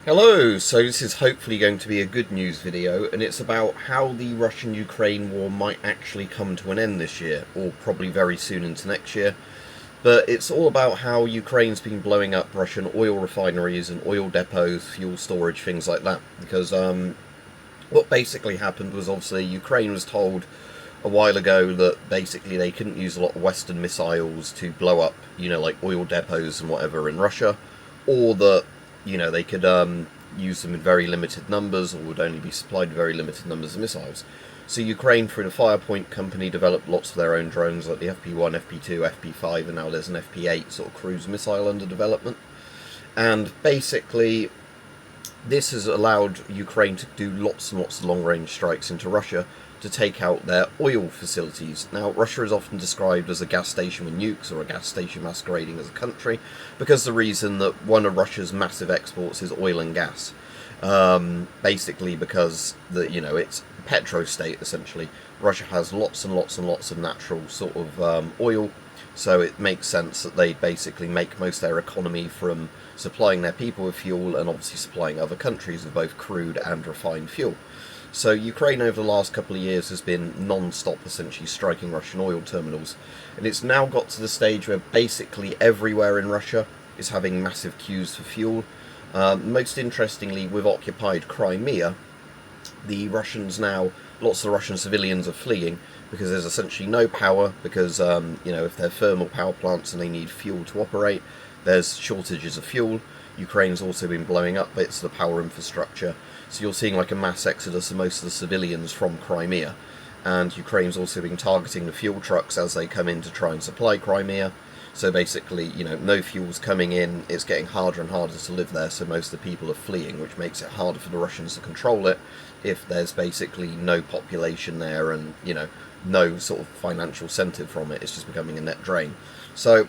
Hello, so this is hopefully going to be a good news video, and it's about how the Russian-Ukraine war might actually come to an end this year, or probably very soon into next year. But it's all about how Ukraine's been blowing up Russian oil refineries and oil depots, fuel storage, things like that. Because what basically happened was obviously Ukraine was told a while ago that basically they couldn't use a lot of Western missiles to blow up, like oil depots and whatever in Russia, or that they could use them in very limited numbers, or would only be supplied very limited numbers of missiles. So Ukraine, through the Firepoint company, developed lots of their own drones, like the FP1, FP2, FP5, and now there's an FP8 sort of cruise missile under development. And basically, this has allowed Ukraine to do lots and lots of long-range strikes into Russia to take out their oil facilities. Now, Russia is often described as a gas station with nukes, or a gas station masquerading as a country, because the reason that one of Russia's massive exports is oil and gas. Basically because it's a petro-state, essentially. Russia has lots and lots and lots of natural sort of oil, so it makes sense that they basically make most of their economy from supplying their people with fuel and obviously supplying other countries with both crude and refined fuel. So Ukraine over the last couple of years has been non-stop essentially striking Russian oil terminals, and it's now got to the stage where basically everywhere in Russia is having massive queues for fuel. Most interestingly, with occupied Crimea, lots of the Russian civilians are fleeing because there's essentially no power, because if they're thermal power plants and they need fuel to operate, there's shortages of fuel. Ukraine's also been blowing up bits of the power infrastructure, so you're seeing like a mass exodus of most of the civilians from Crimea, and Ukraine's also been targeting the fuel trucks as they come in to try and supply Crimea. So basically, no fuel's coming in, it's getting harder and harder to live there, so most of the people are fleeing, which makes it harder for the Russians to control it if there's basically no population there and, no sort of financial incentive from it. It's just becoming a net drain. So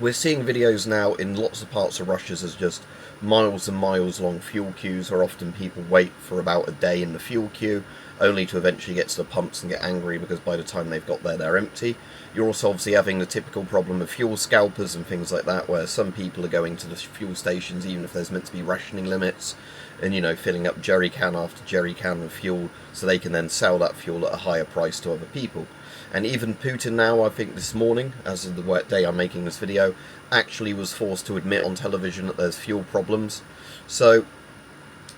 we're seeing videos now in lots of parts of Russia as just miles and miles long fuel queues, where often people wait for about a day in the fuel queue, only to eventually get to the pumps and get angry because by the time they've got there, they're empty. You're also obviously having the typical problem of fuel scalpers and things like that, where some people are going to the fuel stations even if there's meant to be rationing limits, and filling up jerry can after jerry can of fuel so they can then sell that fuel at a higher price to other people. And even Putin now, I think this morning, as of the day I'm making this video, actually was forced to admit on television that there's fuel problems. So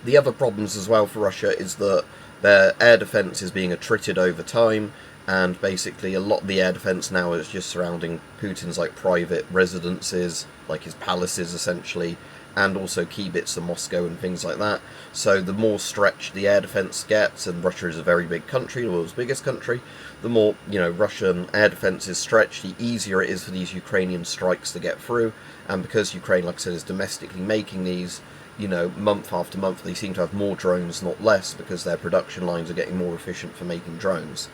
the other problems as well for Russia is that their air defence is being attrited over time, and basically a lot of the air defence now is just surrounding Putin's private residences, like his palaces essentially, and also key bits of Moscow and things like that. So the more stretched the air defence gets, and Russia is a very big country, the world's biggest country, the more Russian air defence is stretched, the easier it is for these Ukrainian strikes to get through. And because Ukraine, like I said, is domestically making these, month after month, they seem to have more drones, not less, because their production lines are getting more efficient for making drones.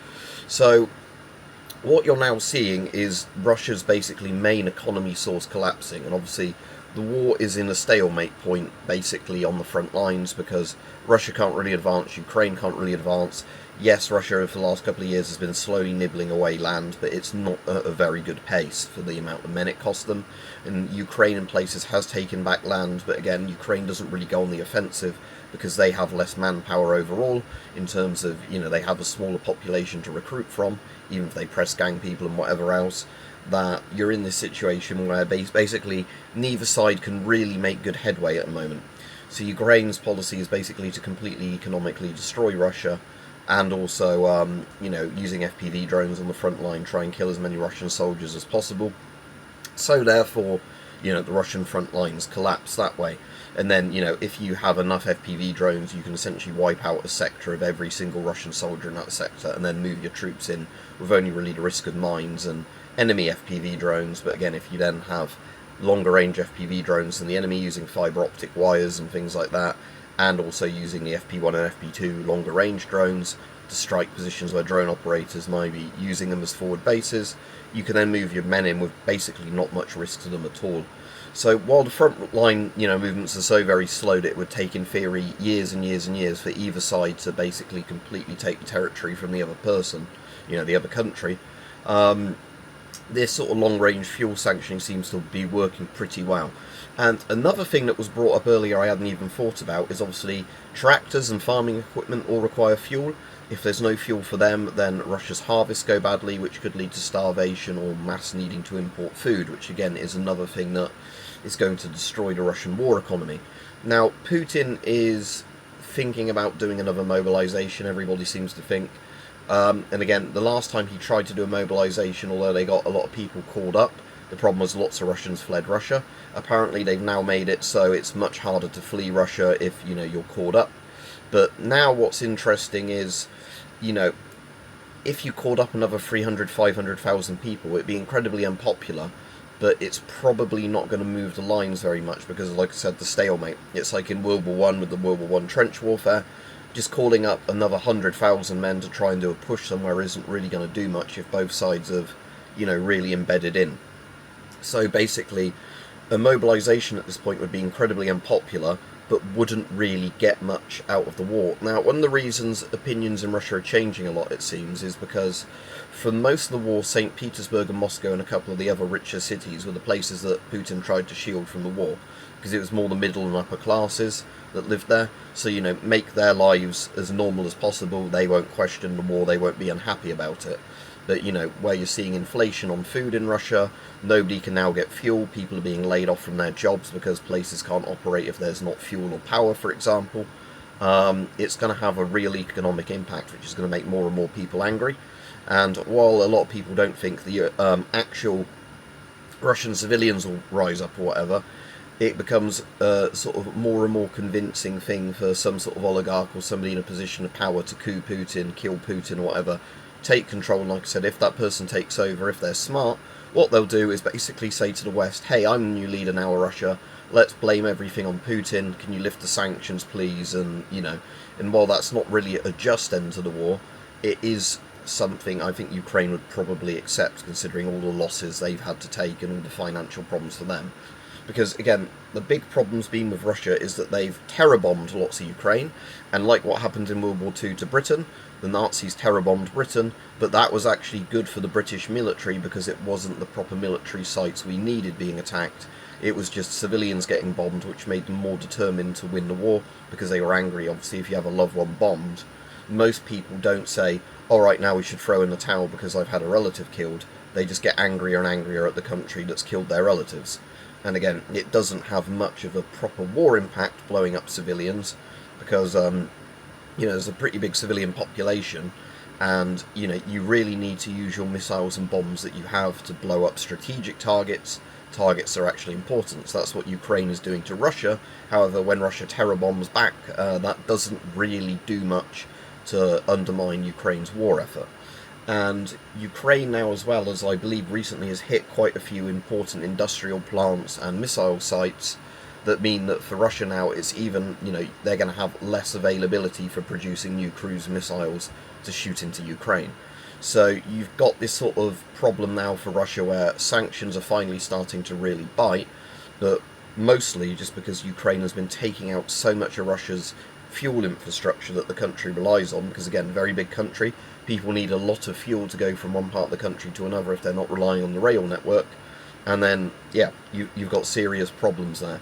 So what you're now seeing is Russia's basically main economy source collapsing, and obviously the war is in a stalemate point basically on the front lines, because Russia can't really advance, Ukraine can't really advance. Yes, Russia over the last couple of years has been slowly nibbling away land, but it's not at a very good pace for the amount of men it costs them. And Ukraine in places has taken back land, but again, Ukraine doesn't really go on the offensive because they have less manpower overall, in terms of, they have a smaller population to recruit from, even if they press gang people and whatever else. That you're in this situation where basically neither side can really make good headway at the moment. So Ukraine's policy is basically to completely economically destroy Russia, and also, using FPV drones on the front line, try and kill as many Russian soldiers as possible. So therefore, the Russian front lines collapse that way. And then, if you have enough FPV drones, you can essentially wipe out a sector of every single Russian soldier in that sector, and then move your troops in with only really the risk of mines and enemy FPV drones. But again, if you then have longer range FPV drones than the enemy, using fibre optic wires and things like that, and also using the FP1 and FP2 longer range drones to strike positions where drone operators might be using them as forward bases, you can then move your men in with basically not much risk to them at all. So while the front line, movements are so very slow that it would take in theory years and years and years for either side to basically completely take the territory from the other person, the other country, this sort of long-range fuel sanctioning seems to be working pretty well. And another thing that was brought up earlier I hadn't even thought about is obviously tractors and farming equipment all require fuel. If there's no fuel for them, then Russia's harvests go badly, which could lead to starvation or mass needing to import food, which again is another thing that is going to destroy the Russian war economy. Now, Putin is thinking about doing another mobilization, everybody seems to think. And again, the last time he tried to do a mobilization, although they got a lot of people called up, the problem was lots of Russians fled Russia. Apparently they've now made it so it's much harder to flee Russia if, you're called up. But now what's interesting is, if you called up another 300, 500,000 people, it'd be incredibly unpopular, but it's probably not going to move the lines very much because, like I said, the stalemate. It's like in World War One with the World War One trench warfare. Just calling up another 100,000 men to try and do a push somewhere isn't really going to do much if both sides have, really embedded in. So basically, a mobilisation at this point would be incredibly unpopular, but wouldn't really get much out of the war. Now, one of the reasons opinions in Russia are changing a lot, it seems, is because for most of the war, St. Petersburg and Moscow and a couple of the other richer cities were the places that Putin tried to shield from the war, because it was more the middle and upper classes that lived there. So, make their lives as normal as possible. They won't question the war, they won't be unhappy about it. But, where you're seeing inflation on food in Russia, nobody can now get fuel, people are being laid off from their jobs because places can't operate if there's not fuel or power, for example. It's going to have a real economic impact, which is going to make more and more people angry. And while a lot of people don't think the actual Russian civilians will rise up or whatever, it becomes a sort of more and more convincing thing for some sort of oligarch or somebody in a position of power to coup Putin, kill Putin or whatever, take control. And like I said, if that person takes over, if they're smart, what they'll do is basically say to the West, hey, I'm the new leader now of Russia, let's blame everything on Putin, can you lift the sanctions please? And, and while that's not really a just end to the war, it is something I think Ukraine would probably accept, considering all the losses they've had to take and all the financial problems for them. Because, again, the big problem's been with Russia is that they've terror-bombed lots of Ukraine, and like what happened in World War II to Britain, the Nazis terror-bombed Britain, but that was actually good for the British military because it wasn't the proper military sites we needed being attacked. It was just civilians getting bombed, which made them more determined to win the war because they were angry. Obviously, if you have a loved one bombed, most people don't say, alright, now we should throw in the towel because I've had a relative killed. They just get angrier and angrier at the country that's killed their relatives. And again, it doesn't have much of a proper war impact blowing up civilians because, there's a pretty big civilian population and, you really need to use your missiles and bombs that you have to blow up strategic targets. Targets are actually important, so that's what Ukraine is doing to Russia. However, when Russia terror bombs back, that doesn't really do much to undermine Ukraine's war effort. And Ukraine now, as well, as I believe recently, has hit quite a few important industrial plants and missile sites that mean that for Russia now it's even, they're going to have less availability for producing new cruise missiles to shoot into Ukraine. So you've got this sort of problem now for Russia where sanctions are finally starting to really bite, but mostly just because Ukraine has been taking out so much of Russia's fuel infrastructure that the country relies on, because again, very big country, people need a lot of fuel to go from one part of the country to another if they're not relying on the rail network, and then, you've got serious problems there.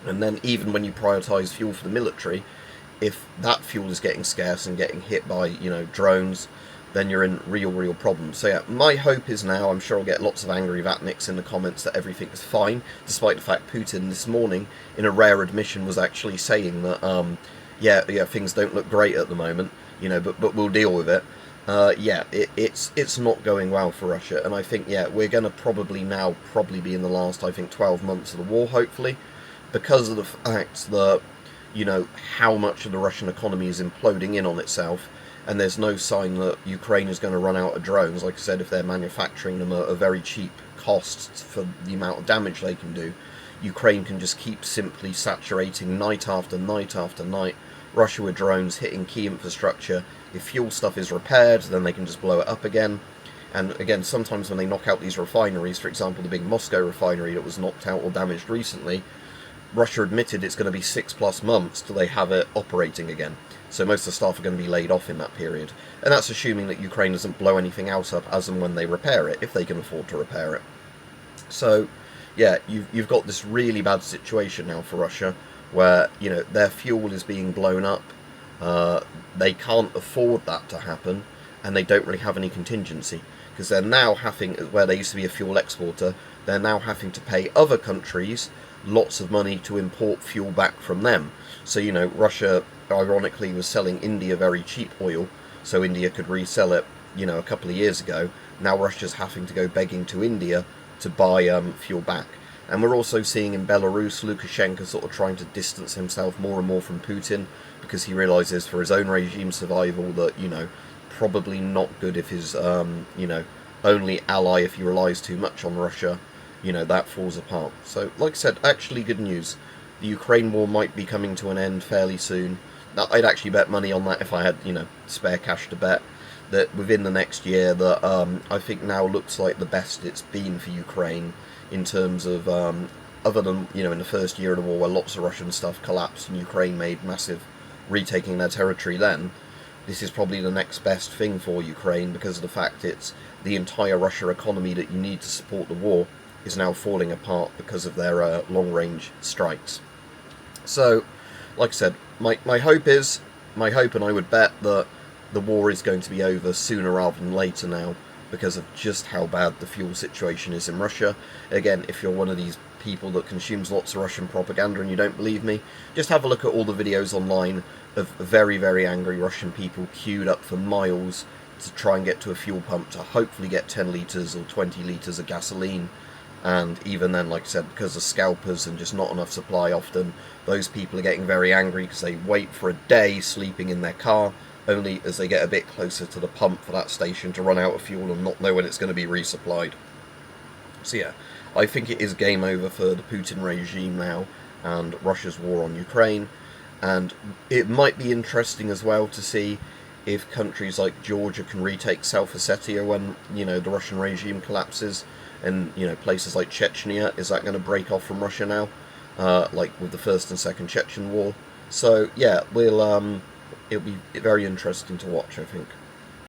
And then even when you prioritise fuel for the military, if that fuel is getting scarce and getting hit by, drones, then you're in real problems. So my hope is now, I'm sure I'll get lots of angry Vatniks in the comments, that everything is fine, despite the fact Putin this morning, in a rare admission, was actually saying that, things don't look great at the moment, but we'll deal with it. It's not going well for Russia, and I think, we're going to probably be in the last, 12 months of the war, hopefully, because of the fact that, how much of the Russian economy is imploding in on itself, and there's no sign that Ukraine is going to run out of drones. Like I said, if they're manufacturing them at a very cheap cost for the amount of damage they can do, Ukraine can just keep simply saturating night after night after night Russia with drones, hitting key infrastructure. If fuel stuff is repaired, then they can just blow it up again. And again, sometimes when they knock out these refineries, for example, the big Moscow refinery that was knocked out or damaged recently, Russia admitted it's going to be 6+ months till they have it operating again. So most of the staff are going to be laid off in that period. And that's assuming that Ukraine doesn't blow anything else up as and when they repair it, if they can afford to repair it. So, yeah, you've got this really bad situation now for Russia, where, you know, their fuel is being blown up. They can't afford that to happen, and they don't really have any contingency, because they're now having, where they used to be a fuel exporter, they're now having to pay other countries lots of money to import fuel back from them. So, you know, Russia, ironically, was selling India very cheap oil, so India could resell it, you know, a couple of years ago. Now Russia's having to go begging to India to buy fuel back. And we're also seeing in Belarus, Lukashenko sort of trying to distance himself more and more from Putin, because he realises for his own regime survival that, you know, probably not good if his, you know, only ally, if he relies too much on Russia, you know, that falls apart. So, like I said, actually good news. The Ukraine war might be coming to an end fairly soon. Now, I'd actually bet money on that if I had, you know, spare cash to bet, that within the next year that I think now looks like the best it's been for Ukraine in terms of, other than, you know, in the first year of the war where lots of Russian stuff collapsed and Ukraine made massive retaking their territory then. This is probably the next best thing for Ukraine, because of the fact it's the entire Russia economy that you need to support the war is now falling apart because of their long-range strikes. So, like I said, my hope and I would bet that the war is going to be over sooner rather than later now, because of just how bad the fuel situation is in Russia. Again, if you're one of these people that consumes lots of Russian propaganda and you don't believe me, just have a look at all the videos online of very, very angry Russian people queued up for miles to try and get to a fuel pump to hopefully get 10 litres or 20 litres of gasoline. And even then, like I said, because of scalpers and just not enough supply often, those people are getting very angry because they wait for a day sleeping in their car, only as they get a bit closer to the pump for that station to run out of fuel and not know when it's going to be resupplied. So yeah, I think it is game over for the Putin regime now and Russia's war on Ukraine. And it might be interesting as well to see if countries like Georgia can retake South Ossetia when, you know, the Russian regime collapses. And, you know, places like Chechnya, is that going to break off from Russia now? Like with the First and Second Chechen War. So, yeah, it'll be very interesting to watch, I think.